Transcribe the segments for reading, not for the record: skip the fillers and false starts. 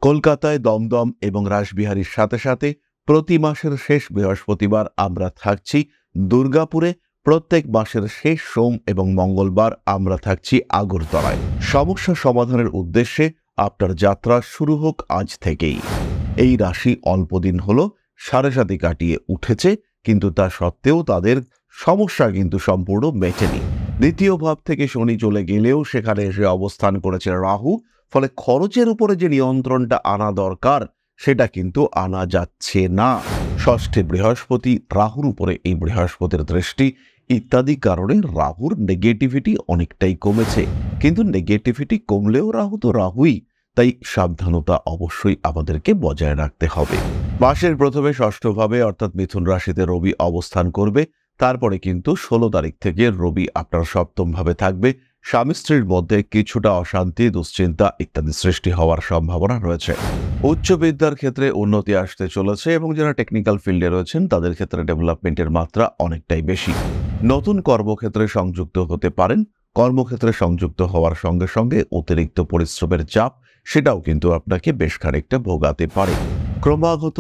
কলকাতায় দমদম এবং রাসবিহারীর সাথে সাথে প্রতি মাসের শেষ বৃহস্পতিবার আমরা থাকছি দুর্গাপুরে, প্রত্যেক মাসের শেষ সোম এবং মঙ্গলবার আমরা থাকছি আগরতলায়। সমস্যা সমাধানের উদ্দেশ্যে আপনার যাত্রা শুরু হোক আজ থেকেই। এই রাশি অল্প দিন হলো সাড়ে সাতি কাটিয়ে উঠেছে, কিন্তু তা সত্ত্বেও তাদের সমস্যা কিন্তু সম্পূর্ণ মেটেনি। দ্বিতীয় ভাব থেকে শনি চলে গেলেও সেখানে এসে অবস্থান করেছে রাহু, ফলে খরচের উপরে যে নিয়ন্ত্রণটা আনা দরকার সেটা কিন্তু আনা যাচ্ছে না। ষষ্ঠে বৃহস্পতি, রাহুর উপরে এই বৃহস্পতির দৃষ্টি ইত্যাদি কারণে রাহুর নেগেটিভিটি অনেকটাই কমেছে। কিন্তু নেগেটিভিটি কমলেও রাহু তো রাহুই, তাই সাবধানতা অবশ্যই আমাদেরকে বজায় রাখতে হবে। মাসের প্রথমে ষষ্ঠভাবে অর্থাৎ মিথুন রাশিতে রবি অবস্থান করবে। তারপরে কিন্তু 16 তারিখ থেকে রবি আপনার সপ্তম ভাবে থাকবে। স্বামী স্ত্রীর মধ্যে কিছুটা অশান্তি, দুশ্চিন্তা ইত্যাদি সৃষ্টি হওয়ার সম্ভাবনা রয়েছে। উচ্চ বিদ্যার ক্ষেত্রে উন্নতি আসতে চলেছে এবং যারা টেকনিক্যাল ফিল্ডে রয়েছেন তাদের ক্ষেত্রে ডেভেলপমেন্টের মাত্রা অনেকটাই বেশি। নতুন কর্মক্ষেত্রে সংযুক্ত হতে পারেন। কর্মক্ষেত্রে সংযুক্ত হওয়ার সঙ্গে সঙ্গে অতিরিক্ত পরিশ্রমের চাপ সেটাও কিন্তু আপনাকে বেশ খানিকটা ভোগাতে পারে। ক্রমাগত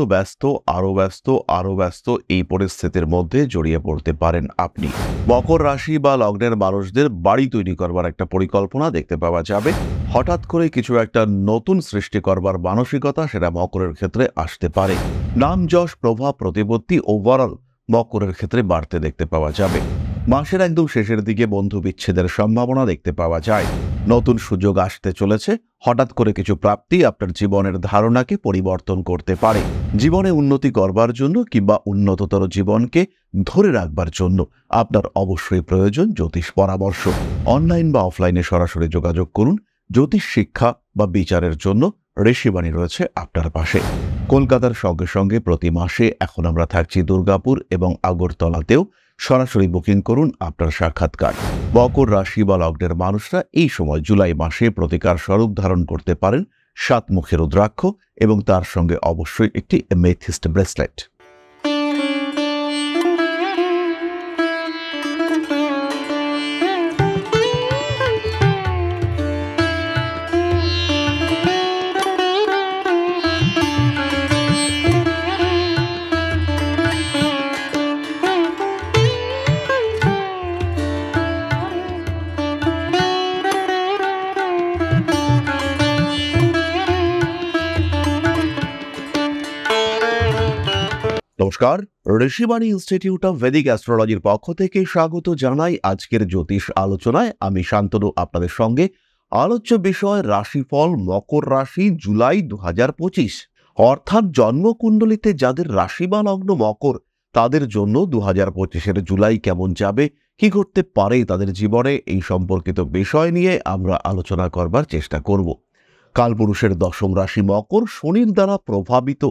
আরো ব্যস্ত এই পরিস্থিতির মধ্যে জড়িয়ে পড়তে পারেন আপনি। মকর রাশি বা লগ্নের মানুষদের বাড়ি তৈরি করবার একটা পরিকল্পনা দেখতে পাওয়া যাবে। হঠাৎ করে কিছু একটা নতুন সৃষ্টি করবার মানসিকতা সেটা মকরের ক্ষেত্রে আসতে পারে। নাম যশ প্রভাব প্রতিপত্তি ওভারঅল মকরের ক্ষেত্রে বাড়তে দেখতে পাওয়া যাবে। মাসের একদম শেষের দিকে বন্ধু বিচ্ছেদের সম্ভাবনা দেখতে পাওয়া যায়। নতুন সুযোগ আসতে চলেছে। হঠাৎ করে কিছু প্রাপ্তি আপনার জীবনের ধারণাকে পরিবর্তন করতে পারে। জীবনে উন্নতি করবার জন্য কিংবা উন্নততর জীবনকে ধরে রাখবার জন্য আপনার অবশ্যই প্রয়োজন জ্যোতিষ পরামর্শ। অনলাইন বা অফলাইনে সরাসরি যোগাযোগ করুন। জ্যোতিষ শিক্ষা বা বিচারের জন্য ঋষিবাণী রয়েছে আপনার পাশে। কলকাতার সঙ্গে সঙ্গে প্রতি মাসে এখন আমরা থাকছি দুর্গাপুর এবং আগরতলাতেও। সরাসরি বুকিং করুন আপনার সাক্ষাৎকার। মকর রাশি বা লগ্নের মানুষরা এই সময় জুলাই মাসে প্রতিকার স্বরূপ ধারণ করতে পারেন 7 মুখের রুদ্রাক্ষ এবং তার সঙ্গে অবশ্যই একটি এমেথিস্ট ব্রেসলেট। নমস্কার, ঋষিবাণী ইনস্টিটিউট অফ ভেদিক অ্যাস্ট্রোলজির পক্ষ থেকে স্বাগত জানাই আজকের জ্যোতিষ আলোচনায়। আমি শান্তনু আপনাদের সঙ্গে। আলোচ্য বিষয় রাশিফল মকর রাশি জুলাই 2025, অর্থাৎ জন্মকুণ্ডলিতে যাদের রাশি বা লগ্ন মকর তাদের জন্য 2025-এর জুলাই কেমন যাবে, কি ঘটতে পারে তাদের জীবনে, এই সম্পর্কিত বিষয় নিয়ে আমরা আলোচনা করবার চেষ্টা করব। কালপুরুষের দশম রাশি মকর, শনির দ্বারা প্রভাবিত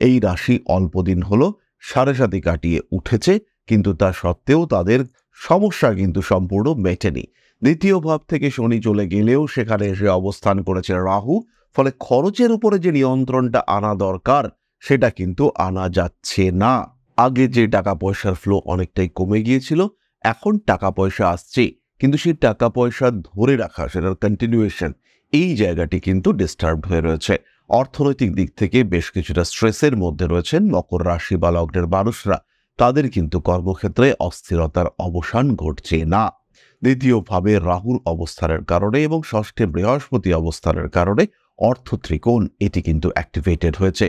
এই রাশি অল্প দিন হলো সাড়ে সাতি কাটিয়ে উঠেছে, কিন্তু তা সত্ত্বেও তাদের সমস্যা কিন্তু সম্পূর্ণ মেটেনি। দ্বিতীয় ভাব থেকে শনি চলে গেলেও সেখানে এসে অবস্থান করেছে রাহু, ফলে খরচের উপরে যে নিয়ন্ত্রণটা আনা দরকার সেটা কিন্তু আনা যাচ্ছে না। আগে যে টাকা পয়সার ফ্লো অনেকটাই কমে গিয়েছিল, এখন টাকা পয়সা আসছে, কিন্তু সেই টাকা পয়সা ধরে রাখা, সেটার কন্টিনিউয়েশন, এই জায়গাটি কিন্তু ডিস্টার্বড হয়ে রয়েছে। অর্থনৈতিক দিক থেকে বেশ কিছুটা স্ট্রেসের মধ্যে রয়েছেন মকর রাশি বা লগ্নের মানুষরা। তাদের কিন্তু কর্মক্ষেত্রে অস্থিরতার অবসান ঘটছে না। দ্বিতীয়ভাবে রাহুর অবস্থানের কারণে এবং ষষ্ঠে বৃহস্পতি অবস্থানের কারণে অর্থ ত্রিকোণ এটি কিন্তু অ্যাক্টিভেটেড হয়েছে।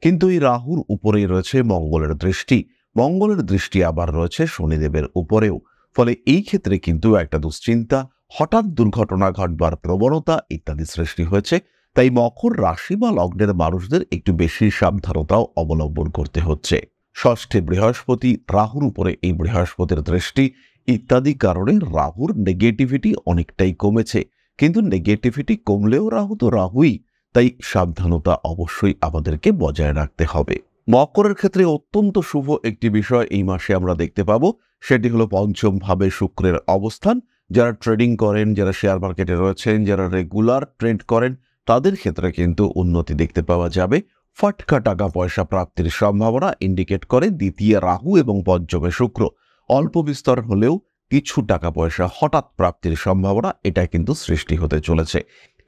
কিন্তু এই রাহুর উপরেই রয়েছে মঙ্গলের দৃষ্টি। মঙ্গলের দৃষ্টি আবার রয়েছে শনিদেবের উপরেও। ফলে এই ক্ষেত্রে কিন্তু একটা দুশ্চিন্তা, হঠাৎ দুর্ঘটনা ঘটবার প্রবণতা ইত্যাদি সৃষ্টি হয়েছে। তাই মকর রাশি বা লগ্নের মানুষদের একটু বেশি সাবধানতাও অবলম্বন করতে হচ্ছে। ষষ্ঠে বৃহস্পতি, রাহুর উপরে এই বৃহস্পতির দৃষ্টি ইত্যাদি কারণে রাহুর নেগেটিভিটি অনেকটাই কমেছে। কিন্তু নেগেটিভিটি কমলেও রাহু তো রাহুই, তাই সাবধানতা অবশ্যই আমাদেরকে বজায় রাখতে হবে। মকরের ক্ষেত্রে অত্যন্ত শুভ একটি বিষয় এই মাসে আমরা দেখতে পাবো, সেটি হলো পঞ্চম ভাবে শুক্রের অবস্থান। যারা ট্রেডিং করেন, যারা শেয়ার মার্কেটে রয়েছেন, যারা রেগুলার ট্রেড করেন, তাদের ক্ষেত্রে কিন্তু উন্নতি দেখতে পাওয়া যাবে। ফটকা টাকা পয়সা প্রাপ্তির সম্ভাবনা ইন্ডিকেট করে দ্বিতীয় রাহু এবং পঞ্চমে শুক্র। অল্প বিস্তর হলেও কিছু টাকা পয়সা হঠাৎ প্রাপ্তির সম্ভাবনা এটা কিন্তু সৃষ্টি হতে চলেছে।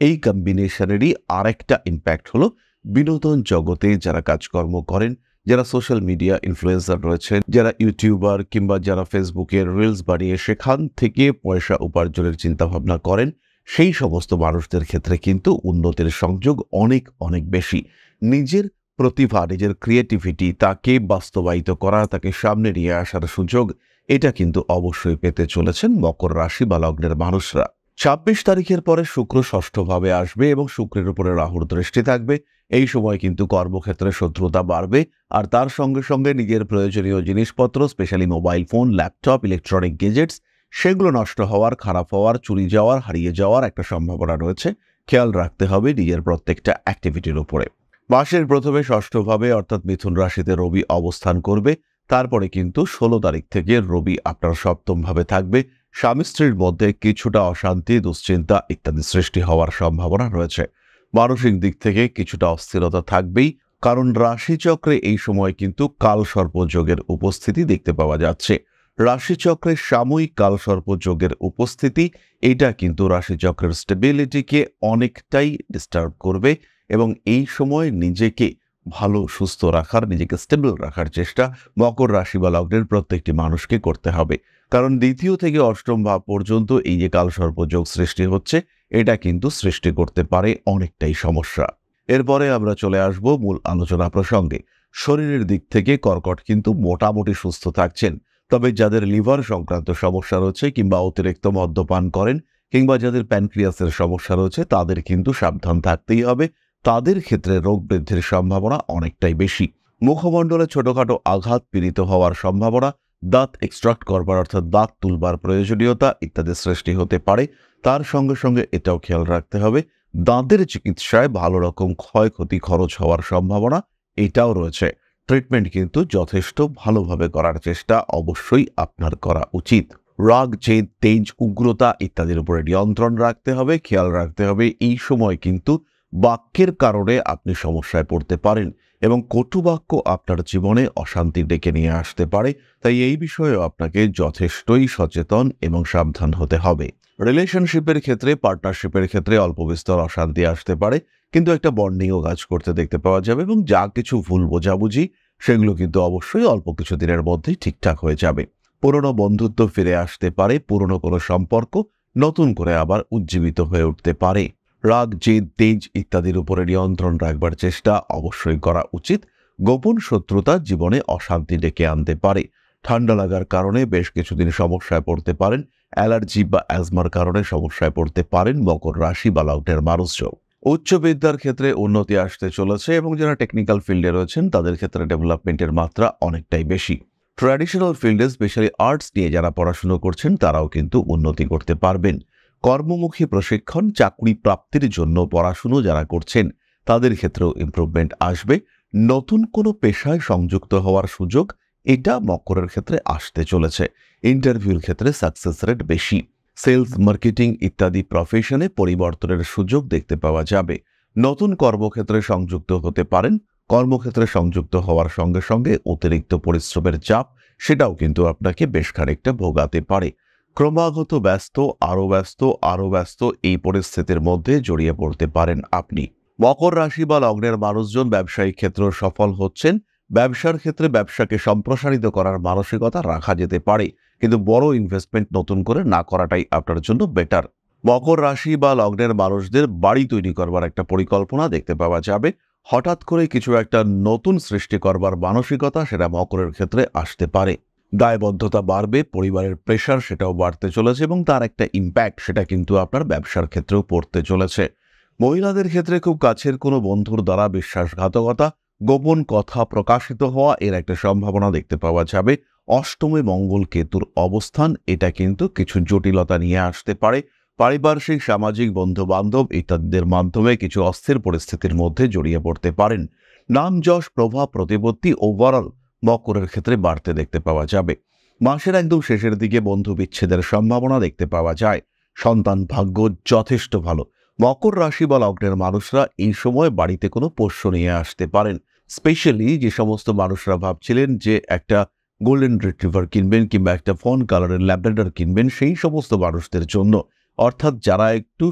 এই কম্বিনেশনেরই আরেকটা ইম্প্যাক্ট হলো বিনোদন জগতে যারা কাজকর্ম করেন, যারা সোশ্যাল মিডিয়া ইনফ্লুয়েন্সার রয়েছেন, যারা ইউটিউবার কিংবা যারা ফেসবুকে রিলস বানিয়ে সেখান থেকে পয়সা উপার্জনের চিন্তাভাবনা করেন, সেই সমস্ত মানুষদের ক্ষেত্রে কিন্তু উন্নতির সংযোগ অনেক অনেক বেশি। নিজের প্রতিভা, নিজের ক্রিয়েটিভিটি তাকে বাস্তবায়িত করা, তাকে সামনে নিয়ে আসার সুযোগ, এটা কিন্তু অবশ্যই পেতে চলেছেন মকর রাশি বা লগ্নের মানুষরা। ২৬ তারিখের পরে শুক্র ষষ্ঠভাবে আসবে এবং শুক্রের উপরে রাহুর দৃষ্টি থাকবে। এই সময় কিন্তু কর্মক্ষেত্রে শত্রুতা বাড়বে, আর তার সঙ্গে সঙ্গে নিজের প্রয়োজনীয় জিনিসপত্র, specially mobile phone, laptop, electronic gadgets, সেগুলো নষ্ট হওয়ার, খারাপ হওয়ার, চুরি যাওয়ার, হারিয়ে যাওয়ার একটা সম্ভাবনা রয়েছে। খেয়াল রাখতে হবে নিজের প্রত্যেকটা অ্যাক্টিভিটির উপরে। মাসের প্রথমে ষষ্ঠভাবে অর্থাৎ মিথুন রাশিতে রবি অবস্থান করবে। তারপরে কিন্তু ১৬ তারিখ থেকে রবি আপনার সপ্তমভাবে থাকবে। স্বামী স্ত্রীর মধ্যে কিছুটা অশান্তি, দুশ্চিন্তা ইত্যাদি সৃষ্টি হওয়ার সম্ভাবনা রয়েছে। মানসিক দিক থেকে কিছুটা অস্থিরতা থাকবেই, কারণ রাশিচক্রে এই সময় কিন্তু কালসর্প যোগের উপস্থিতি দেখতে পাওয়া যাচ্ছে। রাশিচক্রে সাময়িক কালসর্প যোগের উপস্থিতি, এটা কিন্তু রাশিচক্রের স্টেবিলিটিকে অনেকটাই ডিস্টার্ব করবে এবং এই সময় নিজেকে ভালো সুস্থ রাখার, নিজেকে স্টেবল রাখার চেষ্টা মকর রাশি বা লগ্নের প্রত্যেকটি মানুষকে করতে হবে। কারণ দ্বিতীয় থেকে অষ্টম ভাব পর্যন্ত এই যে কালসর্প যোগ সৃষ্টি হচ্ছে, এটা কিন্তু সৃষ্টি করতে পারে অনেকটাই সমস্যা। এরপরে আমরা চলে আসব মূল আলোচনা প্রসঙ্গে। শরীরের দিক থেকে কর্কট কিন্তু মোটামুটি সুস্থ থাকছেন, তবে যাদের লিভার সংক্রান্ত সমস্যা রয়েছে কিংবা অতিরিক্ত মদ্যপান করেন কিংবা যাদের প্যানক্রিয়াসের সমস্যা রয়েছে, তাদের কিন্তু সাবধান থাকতেই হবে। তাদের ক্ষেত্রে রোগ বৃদ্ধির সম্ভাবনা অনেকটাই বেশি। মুখমণ্ডলে ছোটখাটো আঘাত, পীড়িত হওয়ার সম্ভাবনা, দাঁত এক্সট্রাক্ট করবার অর্থাৎ দাঁত তুলবার প্রয়োজনীয়তা ইত্যাদি সৃষ্টি হতে পারে। তার সঙ্গে সঙ্গে এটাও খেয়াল রাখতে হবে দাঁতের চিকিৎসায় ভালো রকম ক্ষয়ক্ষতি খরচ হওয়ার সম্ভাবনা এটাও রয়েছে। ট্রিটমেন্ট কিন্তু যথেষ্ট ভালোভাবে করার চেষ্টা অবশ্যই আপনার করা উচিত। রাগ, জেদ, তেজ, উগ্রতা ইত্যাদির উপরে নিয়ন্ত্রণ রাখতে হবে। খেয়াল রাখতে হবে এই সময় কিন্তু বাক্যের কারণে আপনি সমস্যায় পড়তে পারেন এবং কটু বাক্য আপনার জীবনে অশান্তি ডেকে নিয়ে আসতে পারে। তাই এই বিষয়ে আপনাকে যথেষ্টই সচেতন এবং সাবধান হতে হবে। রিলেশনশিপের ক্ষেত্রে, পার্টনারশিপের ক্ষেত্রে অল্প বিস্তর অশান্তি আসতে পারে, কিন্তু একটা বন্ডিংও কাজ করতে দেখতে পাওয়া যাবে এবং যা কিছু ভুল বোঝাবুঝি সেগুলো কিন্তু অবশ্যই অল্প কিছু দিনের মধ্যেই ঠিকঠাক হয়ে যাবে। পুরনো বন্ধুত্ব ফিরে আসতে পারে, পুরনো কোনো সম্পর্ক নতুন করে আবার উজ্জীবিত হয়ে উঠতে পারে। রাগ, জেদ, তেজ ইত্যাদির উপরে নিয়ন্ত্রণ রাখবার চেষ্টা অবশ্যই করা উচিত। গোপন শত্রুতা জীবনে অশান্তি ডেকে আনতে পারে। ঠান্ডা লাগার কারণে বেশ কিছুদিন সমস্যায় পড়তে পারেন। অ্যালার্জি বা অ্যাজমার কারণে সমস্যায় পড়তে পারেন মকর রাশি বা লগ্নের মানুষজন। উচ্চ বিদ্যার ক্ষেত্রে উন্নতি আসতে চলেছে এবং যারা টেকনিক্যাল ফিল্ডে রয়েছেন তাদের ক্ষেত্রে ডেভেলপমেন্টের মাত্রা অনেকটাই বেশি। ট্র্যাডিশনাল ফিল্ডে, স্পেশালি আর্টস নিয়ে যারা পড়াশুনো করছেন তারাও কিন্তু উন্নতি করতে পারবেন। কর্মমুখী প্রশিক্ষণ, চাকরি প্রাপ্তির জন্য পড়াশুনো যারা করছেন তাদের ক্ষেত্রেও ইমপ্রুভমেন্ট আসবে। নতুন কোনো পেশায় সংযুক্ত হওয়ার সুযোগ এটা মকরের ক্ষেত্রে আসতে চলেছে। ইন্টারভিউর ক্ষেত্রে সাকসেস রেট বেশি। সেলস, মার্কেটিং ইত্যাদি প্রফেশনে পরিবর্তনের সুযোগ দেখতে পাওয়া যাবে। নতুন কর্মক্ষেত্রে সংযুক্ত হতে পারেন। কর্মক্ষেত্রে সংযুক্ত হওয়ার সঙ্গে সঙ্গে অতিরিক্ত পরিশ্রমের চাপ সেটাও কিন্তু আপনাকে বেশ খানিকটা ভোগাতে পারে। ক্রমাগত ব্যস্ত, আরও ব্যস্ত এই পরিস্থিতির মধ্যে জড়িয়ে পড়তে পারেন আপনি। মকর রাশি বা লগ্নের মানুষজন ব্যবসায়িক ক্ষেত্রে সফল হচ্ছেন। ব্যবসার ক্ষেত্রে ব্যবসাকে সম্প্রসারিত করার মানসিকতা রাখা যেতে পারে, কিন্তু বড় ইনভেস্টমেন্ট নতুন করে না করাটাই আপনার জন্য বেটার। মকর রাশি বা লগ্নের মানুষদের বাড়ি তৈরি করবার একটা পরিকল্পনা দেখতে পাওয়া যাবে। হঠাৎ করে কিছু একটা নতুন সৃষ্টি করবার মানসিকতা সেটা মকরের ক্ষেত্রে আসতে পারে। দায়বদ্ধতা বাড়বে, পরিবারের প্রেশার সেটাও বাড়তে চলেছে এবং তার একটা ইম্প্যাক্ট সেটা কিন্তু আপনার ব্যবসার ক্ষেত্রেও পড়তে চলেছে। মহিলাদের ক্ষেত্রে খুব কাছের কোনো বন্ধুর দ্বারা বিশ্বাসঘাতকতা, গোপন কথা প্রকাশিত হওয়া এর একটা সম্ভাবনা দেখতে পাওয়া যাবে। অষ্টমে মঙ্গল কেতুর অবস্থান এটা কিন্তু কিছু জটিলতা নিয়ে আসতে পারে। পারিপার্শ্বিক, সামাজিক, বন্ধু বান্ধব ইত্যাদিদের মাধ্যমে কিছু অস্থির পরিস্থিতির মধ্যে জড়িয়ে পড়তে পারেন। নাম, যশ, প্রভাব, প্রতিপত্তি ওভারঅল মকরের ক্ষেত্রে বাড়তে দেখতে পাওয়া যাবে। মাসের একদম শেষের দিকে বন্ধু বিচ্ছেদের সম্ভাবনা দেখতে পাওয়া যায়। সন্তান ভাগ্য যথেষ্ট ভালো। মকর রাশি বা লগ্নের মানুষরা এই সময় বাড়িতে কোনো পোষ্য নিয়ে আসতে পারেন। স্পেশালি যে সমস্ত মানুষরা ভাবছিলেন যে একটা গোল্ডেন রিট্রিভার কিনবেন কিংবা একটা ফন কালারের ল্যাব্রাডর কিনবেন, সেই সমস্ত মানুষদের জন্য, অর্থাৎ যারা একটু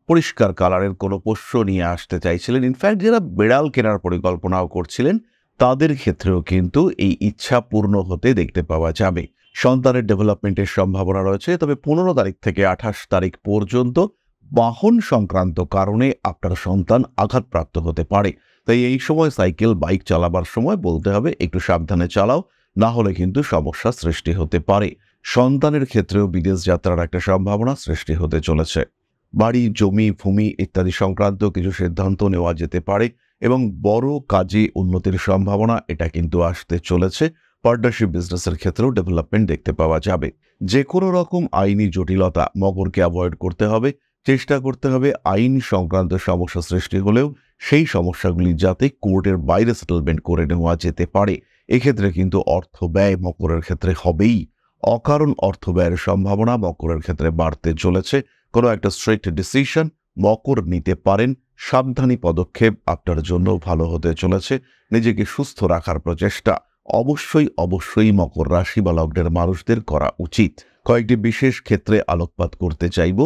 পরিষ্কার কালারের কোনো পোষ্য নিয়ে আসতে চাইছিলেন, ইনফ্যাক্ট যারা বিড়াল কেনার পরিকল্পনাও করছিলেন, তাদের ক্ষেত্রেও কিন্তু এই ইচ্ছা পূর্ণ হতে দেখতে পাওয়া যাবে। সন্তানের ডেভেলপমেন্টের সম্ভাবনা রয়েছে, তবে 15 তারিখ থেকে 28 তারিখ পর্যন্ত বাহন সংক্রান্ত কারণে আপনার সন্তান আঘাতপ্রাপ্ত হতে পারে। তাই এই সময় সাইকেল, বাইক চালাবার সময় বলতে হবে একটু সাবধানে চালাও, না হলে কিন্তু সমস্যা সৃষ্টি হতে পারে। সন্তানের ক্ষেত্রেও বিদেশ যাত্রার একটা সম্ভাবনা সৃষ্টি হতে চলেছে। বাড়ি, জমি, ভূমি ইত্যাদি সংক্রান্ত কিছু সিদ্ধান্ত নেওয়া যেতে পারে এবং বড় কাজে উন্নতির সম্ভাবনা এটা কিন্তু আসতে চলেছে। পার্টনারশিপ বিজনেসের ক্ষেত্রেও ডেভেলপমেন্ট দেখতে পাওয়া যাবে। যে কোনো রকম আইনি জটিলতা মকরকে অ্যাভয়েড করতে হবে। চেষ্টা করতে হবে আইন সংক্রান্ত সমস্যা সৃষ্টি হলেও সেই সমস্যাগুলি যাতে কোর্টের বাইরে সেটেলমেন্ট করে নেওয়া যেতে পারে। এক্ষেত্রে কিন্তু অর্থ ব্যয় মকরের ক্ষেত্রে হবেই। অকারণ অর্থ ব্যয়ের সম্ভাবনা মকরের ক্ষেত্রে বাড়তে চলেছে। কোনো একটা স্ট্রিক্ট ডিসিশন মকর নিতে পারেন। সাবধানী পদক্ষেপ আপনার জন্য ভালো হতে চলেছে। নিজেকে সুস্থ রাখার প্রচেষ্টা অবশ্যই মকর রাশি বা লগ্নের মানুষদের করা উচিত। কয়েকটি বিশেষ ক্ষেত্রে আলোকপাত করতে চাইব,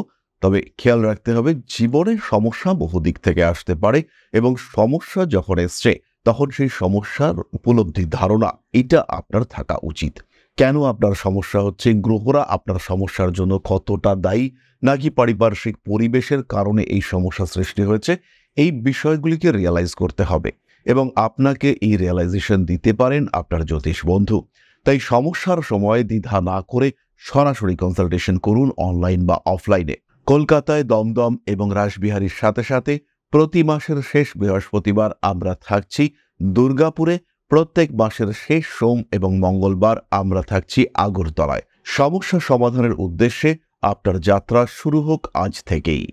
তবে খেয়াল রাখতে হবে জীবনের সমস্যা বহু দিক থেকে আসতে পারে এবং সমস্যা যখন এসছে তখন সেই সমস্যার উপলব্ধি, ধারণা এটা আপনার থাকা উচিত। কেন আপনার সমস্যা হচ্ছে, গ্রহরা আপনার সমস্যার জন্য কতটা দায়ী, নাকি পারিপার্শ্বিক পরিবেশের কারণে এই সমস্যা সৃষ্টি হয়েছে, এই বিষয়গুলিকে রিয়ালাইজ করতে হবে এবং আপনাকে এই রিয়ালাইজেশন দিতে পারেন আপনার জ্যোতিষ বন্ধু। তাই সমস্যার সময় দ্বিধা না করে সরাসরি কনসালটেশন করুন, অনলাইন বা অফলাইনে। কলকাতায় দমদম এবং রাসবিহারীর সাথে সাথে প্রতি মাসের শেষ বৃহস্পতিবার আমরা থাকছি দুর্গাপুরে। প্রত্যেক মাসের শেষ সোম এবং মঙ্গলবার আমরা থাকছি আগরতলায়। সমস্যা সমাধানের উদ্দেশ্যে আপনার যাত্রা শুরু হোক আজ থেকেই।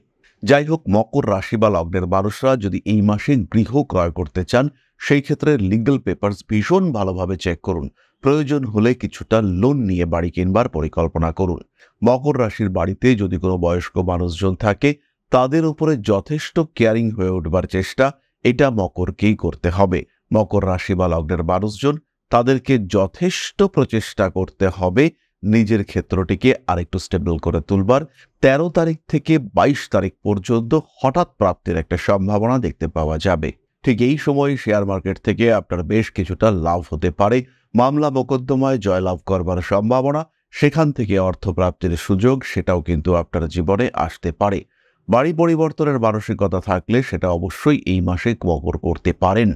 যাই হোক, মকর রাশি বা লগ্নের মানুষরা যদি এই মাসে গৃহ ক্রয় করতে চান, সেই ক্ষেত্রে লিগ্যাল পেপারস ভীষণ ভালোভাবে চেক করুন। প্রয়োজন হলে কিছুটা লোন নিয়ে বাড়ি কিনবার পরিকল্পনা করুন। মকর রাশির বাড়িতে যদি কোনো বয়স্ক মানুষজন থাকে, তাদের উপরে যথেষ্ট কেয়ারিং হয়ে উঠবার চেষ্টা এটা মকরকেই করতে হবে। মকর রাশি বা লগ্নের মানুষজন, তাদেরকে যথেষ্ট প্রচেষ্টা করতে হবে নিজের ক্ষেত্রটিকে আরেকটু স্টেবল করে তুলবার। 13 তারিখ থেকে 22 তারিখ পর্যন্ত হঠাৎ প্রাপ্তির একটা সম্ভাবনা দেখতে পাওয়া যাবে। ঠিক এই সময় শেয়ার মার্কেট থেকে আপনার বেশ কিছুটা লাভ হতে পারে। মামলা মোকদ্দমায় জয়লাভ করবার সম্ভাবনা, সেখান থেকে অর্থপ্রাপ্তির সুযোগ সেটাও কিন্তু আপনার জীবনে আসতে পারে। বাড়ি পরিবর্তনের মানসিকতা থাকলে সেটা অবশ্যই এই মাসে মকর করতে পারেন।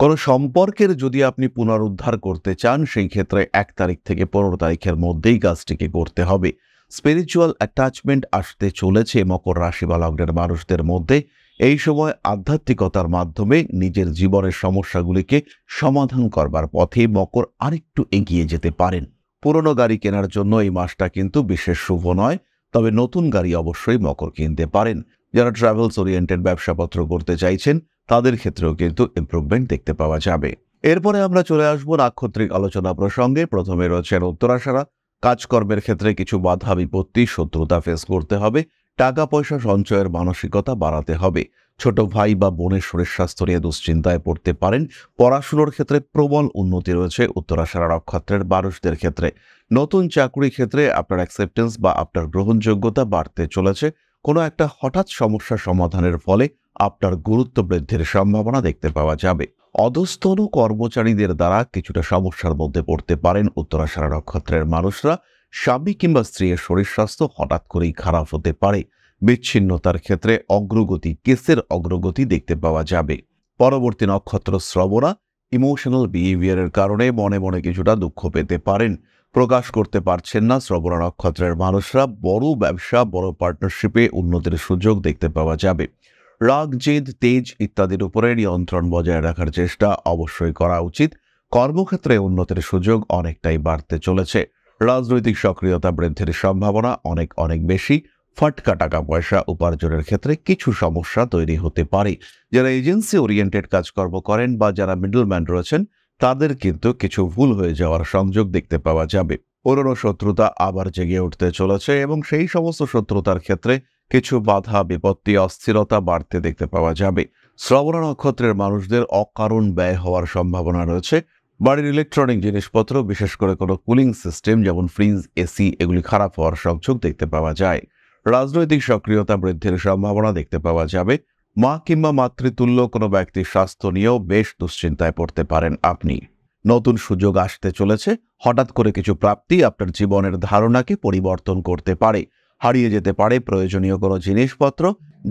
কোনো সম্পর্কের যদি আপনি পুনরুদ্ধার করতে চান, সেই ক্ষেত্রে 1 তারিখ থেকে 15 তারিখের মধ্যেই কাজটিকে করতে হবে। স্পিরিচুয়াল অ্যাটাচমেন্ট আসতে চলেছে মকর রাশি বা লগ্নের মানুষদের মধ্যে। এই সময় আধ্যাত্মিকতার মাধ্যমে নিজের জীবনের সমস্যাগুলিকে সমাধান করবার পথে মকর আরেকটু এগিয়ে যেতে পারেন। পুরনো গাড়ি কেনার জন্য এই মাসটা কিন্তু বিশেষ শুভ নয়, তবে নতুন গাড়ি অবশ্যই মকর কিনতে পারেন। যারা ট্রাভেলস ওরিয়েন্টেড ব্যবসাপত্র করতে চাইছেন, তাদের ক্ষেত্রেও কিন্তু ইমপ্রুভমেন্ট দেখতে পাওয়া যাবে। এরপরে আমরা চলে আসবো নাক্ষত্রিক আলোচনা প্রসঙ্গে। প্রথমে রয়েছেন উত্তরাষাঢ়া। কাজকর্মের ক্ষেত্রে কিছু বাধা বিপত্তি, শত্রুতা ফেস করতে হবে। টাকা পয়সা সঞ্চয়ের মানসিকতা বাড়াতে হবে। ছোট ভাই বা বোনের শরীর স্বাস্থ্য নিয়ে দুশ্চিন্তায় পড়তে পারেন। পড়াশুনোর ক্ষেত্রে প্রবল উন্নতি রয়েছে উত্তরাষাঢ়া নক্ষত্রের মানুষদের ক্ষেত্রে। নতুন চাকরি ক্ষেত্রে আপনার অ্যাকসেপ্টেন্স বা আপনার গ্রহণযোগ্যতা বাড়তে চলেছে। কোনো একটা হঠাৎ সমস্যা সমাধানের ফলে আপনার গুরুত্ব বৃদ্ধির সম্ভাবনা দেখতে পাওয়া যাবে। অধস্তন কর্মচারীদের দ্বারা কিছুটা সমস্যার মধ্যে পড়তে পারেন উত্তরাষাঢ়া নক্ষত্রের মানুষরা। স্বামী কিংবা স্ত্রীর শরীর স্বাস্থ্য হঠাৎ করেই খারাপ হতে পারে। বিচ্ছিন্নতার ক্ষেত্রে অগ্রগতি, কেসের অগ্রগতি দেখতে পাওয়া যাবে। পরবর্তী নক্ষত্র শ্রবণা। ইমোশনাল বিহেভিয়ারের কারণে মনে মনে কিছুটা দুঃখ পেতে পারেন, প্রকাশ করতে পারছেন না। শ্রবণা নক্ষত্রের মানুষরা বড় ব্যবসা, বড় পার্টনারশিপে উন্নতির সুযোগ দেখতে পাওয়া যাবে। রাগ, জেদ, তেজ ইত্যাদির উপরে নিয়ন্ত্রণ বজায় রাখার চেষ্টা অবশ্যই করা উচিত। কর্মক্ষেত্রে উন্নতির সুযোগ অনেকটাই বাড়তে চলেছে। রাজনৈতিক সক্রিয়তা বৃদ্ধির সম্ভাবনা অনেক বেশি। ফাটকা টাকা পয়সা উপার্জনের ক্ষেত্রে কিছু সমস্যা তৈরি হতে পারে। যারা এজেন্সি ওরিয়েন্টেড কাজকর্ম করেন বা যারা মিডলম্যান রয়েছেন, তাদের কিন্তু কিছু ভুল হয়ে যাওয়ার সংযোগ দেখতে পাওয়া যাবে। পুরনো শত্রুতা আবার জেগে উঠতে চলেছে এবং সেই সমস্ত শত্রুতার ক্ষেত্রে কিছু বাধা বিপত্তি, অস্থিরতা বাড়তে দেখতে পাওয়া যাবে। শ্রবণা নক্ষত্রের মানুষদের অকারণ ব্যয় হওয়ার সম্ভাবনা রয়েছে। বাড়ির ইলেকট্রনিক জিনিসপত্র, বিশেষ করে কোনো কুলিং সিস্টেম যেমন ফ্রিজ, এসি, এগুলি খারাপ হওয়ার সংযোগ দেখতে পাওয়া যায়। রাজনৈতিক সক্রিয়তা বৃদ্ধির সম্ভাবনা দেখতে পাওয়া যাবে। মা কিংবা মাতৃতুল্য কোনো ব্যক্তির স্বাস্থ্য নিয়েও বেশ দুশ্চিন্তায় পড়তে পারেন আপনি। নতুন সুযোগ আসতে চলেছে। হঠাৎ করে কিছু প্রাপ্তি আপনার জীবনের ধারণাকে পরিবর্তন করতে পারে। হারিয়ে যেতে পারে প্রয়োজনীয় কোনো জিনিসপত্র।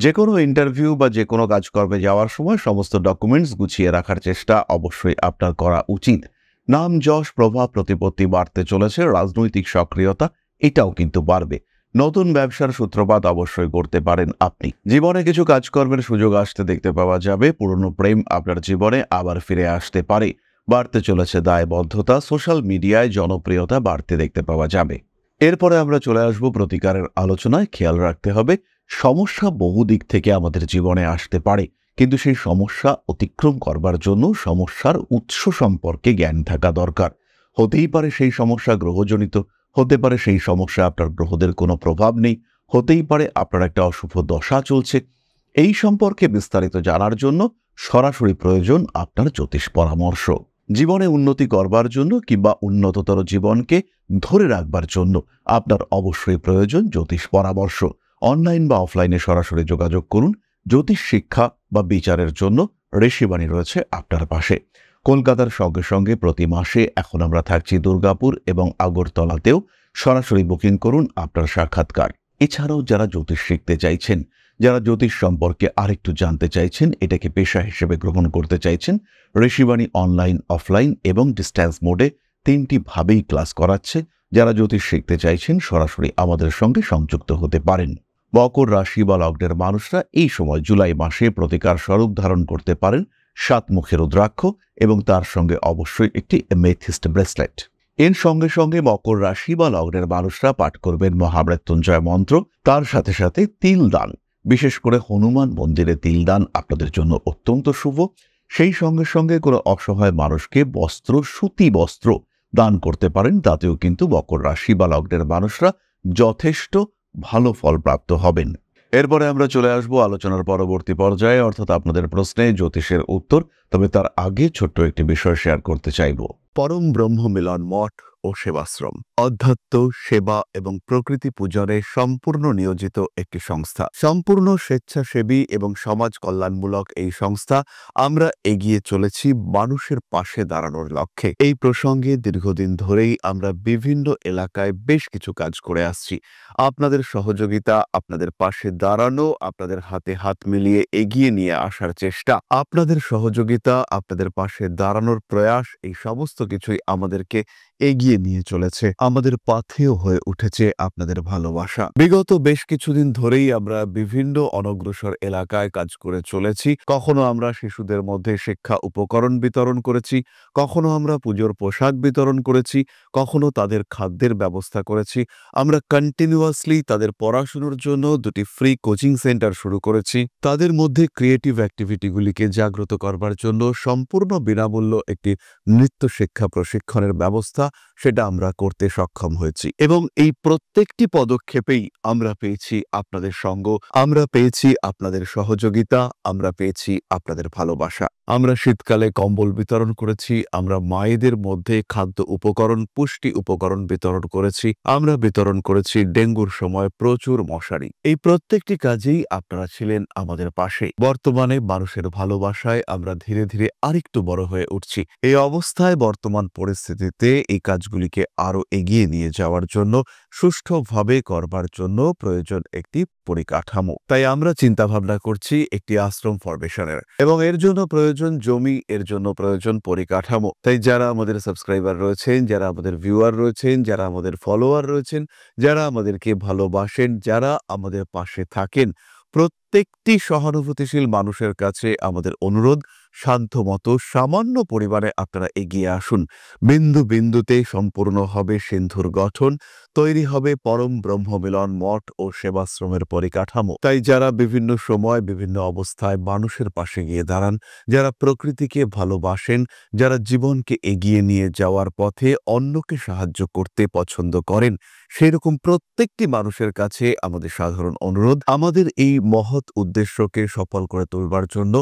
যে কোনো ইন্টারভিউ বা যে কোনো কাজকর্মে যাওয়ার সময় সমস্ত ডকুমেন্টস গুছিয়ে রাখার চেষ্টা অবশ্যই আপনার করা উচিত। নাম যশ প্রভাব প্রতিপত্তি বাড়তে চলেছে। রাজনৈতিক সক্রিয়তা এটাও কিন্তু বাড়বে। নতুন ব্যবসার সূত্রপাত অবশ্যই করতে পারেন আপনি। জীবনে কিছু কাজকর্মের সুযোগ আসতে দেখতে পাওয়া যাবে। পুরনো প্রেম আপনার জীবনে আবার ফিরে আসতে পারে। বাড়তে চলেছে দায়বদ্ধতা। সোশ্যাল মিডিয়ায় জনপ্রিয়তা বাড়তে দেখতে পাওয়া যাবে। এরপরে আমরা চলে আসব প্রতিকারের আলোচনায়। খেয়াল রাখতে হবে, সমস্যা বহু দিক থেকে আমাদের জীবনে আসতে পারে, কিন্তু সেই সমস্যা অতিক্রম করবার জন্য সমস্যার উৎস সম্পর্কে জ্ঞান থাকা দরকার। হতেই পারে সেই সমস্যা গ্রহজনিত, হতে পারে সেই সমস্যা আপনার গ্রহদের কোনো প্রভাব নেই, হতেই পারে আপনার একটা অশুভ দশা চলছে। এই সম্পর্কে বিস্তারিত জানার জন্য সরাসরি প্রয়োজন আপনার জ্যোতিষ পরামর্শ। জীবনে উন্নতি করবার জন্য কিংবা উন্নততর জীবনকে ধরে রাখবার জন্য আপনার অবশ্যই প্রয়োজন জ্যোতিষ পরামর্শ। অনলাইন বা অফলাইনে সরাসরি যোগাযোগ করুন। জ্যোতিষ শিক্ষা বা বিচারের জন্য ঋষিবাণী রয়েছে আপনার পাশে। কলকাতার সঙ্গে সঙ্গে প্রতি মাসে এখন আমরা থাকছি দুর্গাপুর এবং আগরতলাতেও। সরাসরি বুকিং করুন আপনার সাক্ষাৎকার। এছাড়াও যারা জ্যোতিষ শিখতে চাইছেন, যারা জ্যোতিষ সম্পর্কে আরেকটু জানতে চাইছেন, এটাকে পেশা হিসেবে গ্রহণ করতে চাইছেন, ঋষিবাণী অনলাইন, অফলাইন এবং ডিস্ট্যান্স মোডে তিনটি ভাবেই ক্লাস করাচ্ছে। যারা জ্যোতিষ শিখতে চাইছেন সরাসরি আমাদের সঙ্গে সংযুক্ত হতে পারেন। মকর রাশি বা লগ্নের মানুষরা এই সময় জুলাই মাসে প্রতিকার স্বরূপ ধারণ করতে পারেন 7 মুখের রুদ্রাক্ষ এবং তার সঙ্গে অবশ্যই একটি এমেথিস্ট ব্রেসলেট। এর সঙ্গে সঙ্গে মকর রাশি বা লগ্নের মানুষরা পাঠ করবেন মহামৃত্যুঞ্জয় মন্ত্র। তার সাথে সাথে তিল দান, বিশেষ করে হনুমান মন্দিরে তিল দান আপনাদের জন্য অত্যন্ত শুভ। সেই সঙ্গে সঙ্গে কোনো অসহায় মানুষকে বস্ত্র, সুতি বস্ত্র দান করতে পারেন। তাতেও কিন্তু মকর রাশি বা লগ্নের মানুষরা যথেষ্ট ভালো ফল প্রাপ্ত হবেন। এরপরে আমরা চলে আসব আলোচনার পরবর্তী পর্যায়ে, অর্থাৎ আপনাদের প্রশ্নে জ্যোতিষের উত্তর। তবে তার আগে ছোট্ট একটি বিষয় শেয়ার করতে চাইব। পরম ব্রহ্ম মিলন মঠ ও সেবাশ্রম অধ্যাত্ম, সেবা এবং প্রকৃতি পূজনে সম্পূর্ণ নিয়োজিত একটি সংস্থা। সম্পূর্ণ স্বেচ্ছাসেবী এবং সমাজ কল্যাণমূলক এই সংস্থা আমরা এগিয়ে চলেছি মানুষের পাশে দাঁড়ানোর লক্ষ্যে। এই প্রসঙ্গে দীর্ঘদিন ধরেই আমরা বিভিন্ন এলাকায় বেশ কিছু কাজ করে আসছি। আপনাদের সহযোগিতা, আপনাদের পাশে দাঁড়ানো, আপনাদের হাতে হাত মিলিয়ে এগিয়ে নিয়ে আসার চেষ্টা, আপনাদের সহযোগিতা, আপনাদের পাশে দাঁড়ানোর প্রয়াস, এই সমস্ত কিছুই আমাদেরকে এগিয়ে নিয়ে চলেছে। আমাদের পাথেয় হয়ে উঠেছে আপনাদের ভালোবাসা। বিগত বেশ কিছুদিন ধরেই আমরা বিভিন্ন অনগ্রসর এলাকায় কাজ করে চলেছি। কখনো আমরা শিশুদের মধ্যে শিক্ষা উপকরণ বিতরণ করেছি, কখনো আমরা পুজোর পোশাক বিতরণ করেছি, কখনো তাদের খাদ্যের ব্যবস্থা করেছি। আমরা কন্টিনিউয়াসলি তাদের পড়াশুনোর জন্য 2টি ফ্রি কোচিং সেন্টার শুরু করেছি। তাদের মধ্যে ক্রিয়েটিভ অ্যাক্টিভিটিগুলিকে জাগ্রত করবার জন্য সম্পূর্ণ বিনামূল্য একটি নৃত্য শিক্ষা প্রশিক্ষণের ব্যবস্থা, সেটা আমরা করতে সক্ষম হয়েছি। এবং এই প্রত্যেকটি পদক্ষেপেই আমরা পেয়েছি আপনাদের সঙ্গ, আমরা পেয়েছি আপনাদের সহযোগিতা, আমরা পেয়েছি আপনাদের ভালোবাসা। আমরা শীতকালে কম্বল বিতরণ করেছি, আমরা মায়েদের মধ্যে খাদ্য উপকরণ, পুষ্টি উপকরণ বিতরণ করেছি, আমরা বিতরণ করেছি ডেঙ্গুর সময় প্রচুর মশারি। এই প্রত্যেকটি কাজেই আপনারা ছিলেন আমাদের পাশে। বর্তমানে মানুষের ভালোবাসায় আমরা ধীরে ধীরে আরেকটু বড় হয়ে উঠছি। এই অবস্থায় বর্তমান পরিস্থিতিতে এই কাজগুলিকে আরো এগিয়ে নিয়ে যাওয়ার জন্য, সুষ্ঠুভাবে করবার জন্য প্রয়োজন একটি পরিকাঠামো। তাই আমরা চিন্তাভাবনা করছি একটি আশ্রম ফরমেশনের, এবং এর জন্য প্রয়োজন জমি, এর জন্য প্রয়োজন পরিকাঠামো। তাই যারা আমাদের সাবস্ক্রাইবার রয়েছেন, যারা আমাদের ভিউয়ার রয়েছেন, যারা আমাদের ফলোয়ার রয়েছেন, যারা আমাদেরকে ভালোবাসেন, যারা আমাদের পাশে থাকেন, প্রত্যেকটি সহানুভূতিশীল মানুষের কাছে আমাদের অনুরোধ, সাধ্যমতো সামান্য পরিমাণে আপনারা এগিয়ে আসুন। বিন্দু বিন্দুতে সম্পূর্ণ হবে সিন্ধুর গঠন, তৈরি হবে পরম ব্রহ্মমিলন মঠ ও সেবাশ্রমের পরিকাঠামো। তাই যারা বিভিন্ন সময় বিভিন্ন অবস্থায় মানুষের পাশে গিয়ে দাঁড়ান, যারা প্রকৃতিকে ভালোবাসেন, যারা জীবনকে এগিয়ে নিয়ে যাওয়ার পথে অন্যকে সাহায্য করতে পছন্দ করেন, সেরকম প্রত্যেকটি মানুষের কাছে আমাদের সাধারণ অনুরোধ, আমাদের এই মহৎ উদ্দেশ্যকে সফল করে তুলবার জন্য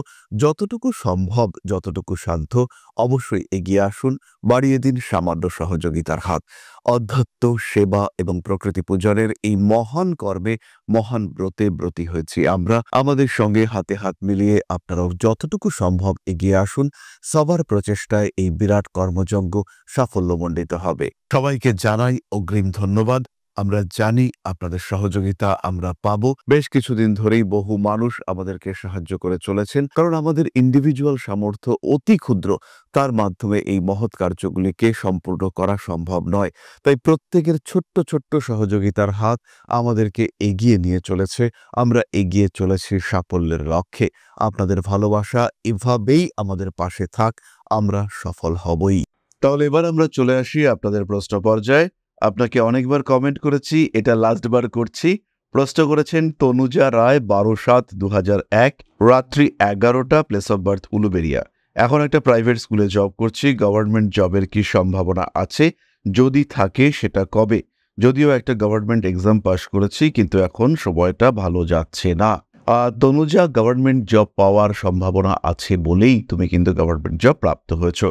যতটুকু সম্ভব সম্ভব যতটুকু সাধ্য অবশ্যই এগিয়ে আসুন, বাড়িয়ে দিন সামান্য সহযোগিতার হাত। অধ্যাত্ম, সেবা এবং প্রকৃতি পূজনের এই মহান কর্মে, মহান ব্রতে ব্রতী হয়েছি আমরা। আমাদের সঙ্গে হাতে হাত মিলিয়ে আপনারাও যতটুকু সম্ভব এগিয়ে আসুন। সবার প্রচেষ্টায় এই বিরাট কর্মযজ্ঞ সাফল্যমণ্ডিত হবে। সবাইকে জানাই অগ্রিম ধন্যবাদ। আমরা জানি আপনাদের সহযোগিতা আমরা পাবো। বেশ কিছুদিন ধরেই বহু মানুষ আমাদেরকে সাহায্য করে চলেছেন, কারণ আমাদের ইন্ডিভিজুয়াল সামর্থ্য অতি ক্ষুদ্র, তার মাধ্যমে এই মহৎ কার্যগুলিকে সম্পূর্ণ করা সম্ভব নয়। তাই প্রত্যেকের ছোট্ট ছোট্ট সহযোগিতার হাত আমাদেরকে এগিয়ে নিয়ে চলেছে। আমরা এগিয়ে চলেছি সাফল্যের লক্ষ্যে। আপনাদের ভালোবাসা এভাবেই আমাদের পাশে থাক, আমরা সফল হবই। তাহলে এবার আমরা চলে আসি আপনাদের প্রশ্ন পর্যায়ে। আপনাকে অনেকবার কমেন্ট করেছি, এটা লাস্টবার করছি। প্রশ্ন করেছেন তনুজা রায়, 12/7/2001, রাত্রি 11টা, প্লেস অফ বার্থ উলুবেড়িয়া। এখন একটা প্রাইভেট স্কুলে জব করছি, গভর্নমেন্ট জবের কি সম্ভাবনা আছে? যদি থাকে সেটা কবে? যদিও একটা গভর্নমেন্ট এক্সাম পাশ করেছি, কিন্তু এখন সময়টা ভালো যাচ্ছে না। তনুজা, গভর্নমেন্ট জব পাওয়ার সম্ভাবনা আছে বলেই তুমি কিন্তু গভর্নমেন্ট জব প্রাপ্ত হয়েছ।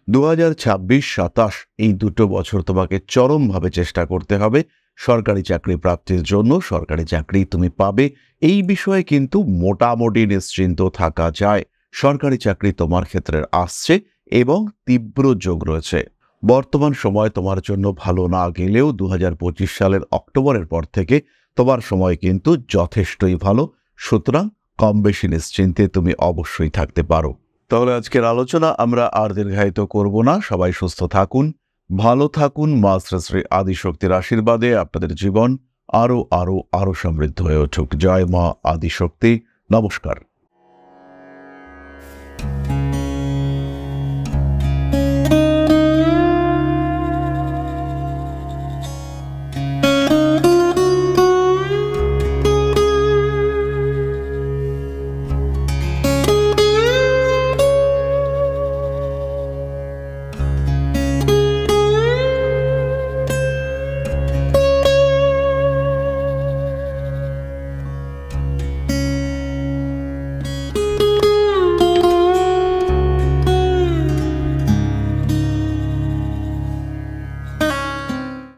2026-27 এই দুটো বছর তোমাকে চরমভাবে চেষ্টা করতে হবে সরকারি চাকরি প্রাপ্তির জন্য। সরকারি চাকরি তুমি পাবে, এই বিষয়ে কিন্তু মোটামুটি নিশ্চিন্ত থাকা যায়। সরকারি চাকরি তোমার ক্ষেত্রে আসছে এবং তীব্র যোগ রয়েছে। বর্তমান সময় তোমার জন্য ভালো না গেলেও 2025 সালের অক্টোবরের পর থেকে তোমার সময় কিন্তু যথেষ্টই ভালো। সুতরাং কম বেশি নিশ্চিন্তে তুমি অবশ্যই থাকতে পারো। তাহলে আজকের আলোচনা আমরা আর দীর্ঘায়িত করব না। সবাই সুস্থ থাকুন, ভালো থাকুন। মা শ্রী শ্রী আদিশক্তির আশীর্বাদে আপনাদের জীবন আরো আরো আরো সমৃদ্ধ হয়ে উঠুক। জয় মা আদিশক্তি। নমস্কার।